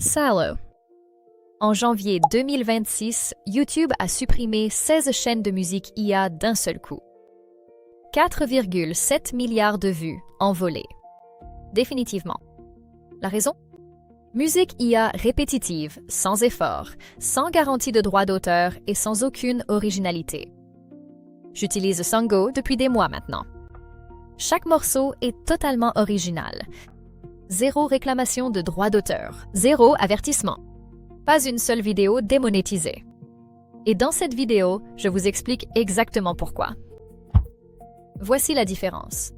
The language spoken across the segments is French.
Sallow. En janvier 2026, YouTube a supprimé 16 chaînes de musique IA d'un seul coup. 4,7 milliards de vues envolées. Définitivement. La raison? Musique IA répétitive, sans effort, sans garantie de droit d'auteur et sans aucune originalité. J'utilise Songo depuis des mois maintenant. Chaque morceau est totalement original. Zéro réclamation de droit d'auteur, zéro avertissement. Pas une seule vidéo démonétisée. Et dans cette vidéo, je vous explique exactement pourquoi. Voici la différence.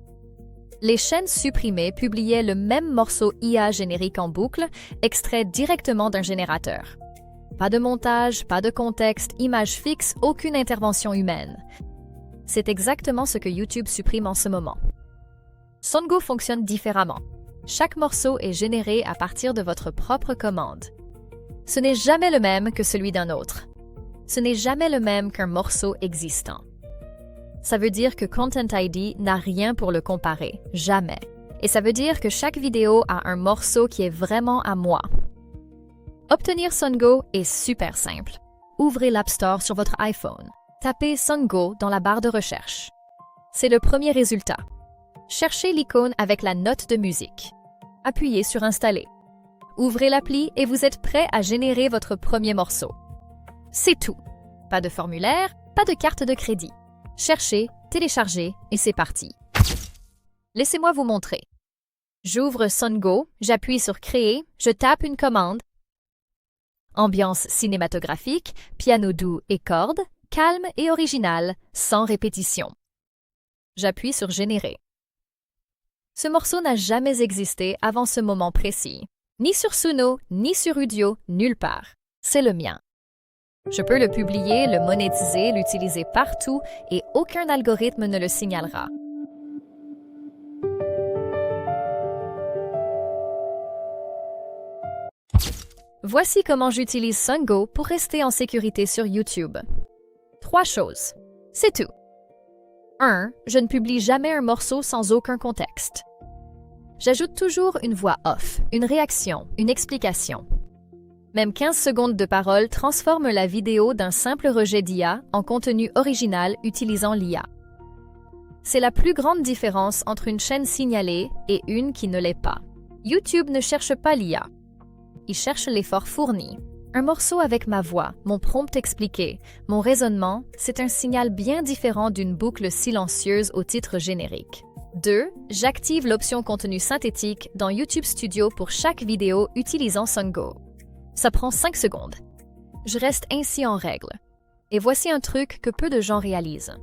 Les chaînes supprimées publiaient le même morceau IA générique en boucle, extrait directement d'un générateur. Pas de montage, pas de contexte, image fixe, aucune intervention humaine. C'est exactement ce que YouTube supprime en ce moment. Songo fonctionne différemment. Chaque morceau est généré à partir de votre propre commande. Ce n'est jamais le même que celui d'un autre. Ce n'est jamais le même qu'un morceau existant. Ça veut dire que Content ID n'a rien pour le comparer, jamais. Et ça veut dire que chaque vidéo a un morceau qui est vraiment à moi. Obtenir Songo est super simple. Ouvrez l'App Store sur votre iPhone. Tapez Songo dans la barre de recherche. C'est le premier résultat. Cherchez l'icône avec la note de musique. Appuyez sur Installer. Ouvrez l'appli et vous êtes prêt à générer votre premier morceau. C'est tout. Pas de formulaire, pas de carte de crédit. Cherchez, téléchargez et c'est parti. Laissez-moi vous montrer. J'ouvre Songo, j'appuie sur Créer, je tape une commande. Ambiance cinématographique, piano doux et cordes, calme et original, sans répétition. J'appuie sur Générer. Ce morceau n'a jamais existé avant ce moment précis. Ni sur Suno, ni sur Udio, nulle part. C'est le mien. Je peux le publier, le monétiser, l'utiliser partout et aucun algorithme ne le signalera. Voici comment j'utilise Songo pour rester en sécurité sur YouTube. 3 choses. C'est tout. 1. Je ne publie jamais un morceau sans aucun contexte. J'ajoute toujours une voix off, une réaction, une explication. Même 15 secondes de parole transforment la vidéo d'un simple rejet d'IA en contenu original utilisant l'IA. C'est la plus grande différence entre une chaîne signalée et une qui ne l'est pas. YouTube ne cherche pas l'IA. Il cherche l'effort fourni. Un morceau avec ma voix, mon prompt expliqué, mon raisonnement, c'est un signal bien différent d'une boucle silencieuse au titre générique. 2. J'active l'option contenu synthétique dans YouTube Studio pour chaque vidéo utilisant Songo. Ça prend 5 secondes. Je reste ainsi en règle. Et voici un truc que peu de gens réalisent.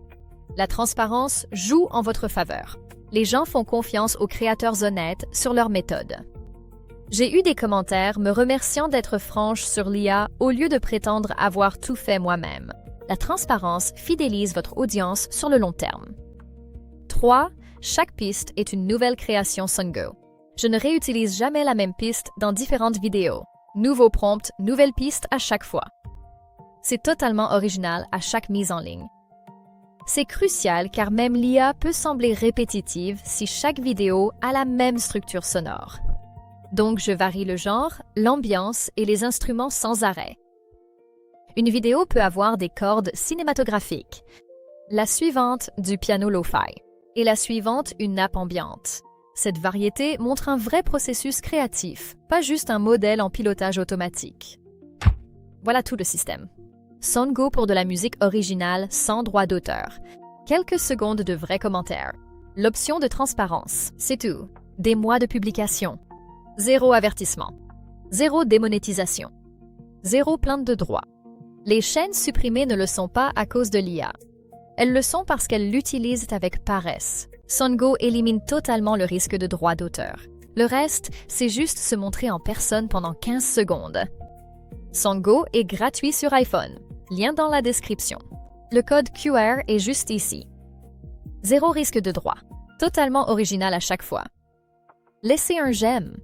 La transparence joue en votre faveur. Les gens font confiance aux créateurs honnêtes sur leur méthode. J'ai eu des commentaires me remerciant d'être franche sur l'IA au lieu de prétendre avoir tout fait moi-même. La transparence fidélise votre audience sur le long terme. 3. Chaque piste est une nouvelle création Songo. Je ne réutilise jamais la même piste dans différentes vidéos. Nouveau prompt, nouvelle piste à chaque fois. C'est totalement original à chaque mise en ligne. C'est crucial car même l'IA peut sembler répétitive si chaque vidéo a la même structure sonore. Donc je varie le genre, l'ambiance et les instruments sans arrêt. Une vidéo peut avoir des cordes cinématographiques, la suivante du piano lo-fi et la suivante une nappe ambiante. Cette variété montre un vrai processus créatif, pas juste un modèle en pilotage automatique. Voilà tout le système. Songo pour de la musique originale sans droit d'auteur. Quelques secondes de vrais commentaires. L'option de transparence, c'est tout. Des mois de publication. 0 avertissement. 0 démonétisation. 0 plainte de droit. Les chaînes supprimées ne le sont pas à cause de l'IA. Elles le sont parce qu'elles l'utilisent avec paresse. Songo élimine totalement le risque de droit d'auteur. Le reste, c'est juste se montrer en personne pendant 15 secondes. Songo est gratuit sur iPhone. Lien dans la description. Le code QR est juste ici. 0 risque de droit. Totalement original à chaque fois. Laissez un j'aime.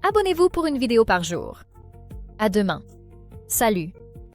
Abonnez-vous pour une vidéo par jour. À demain. Salut.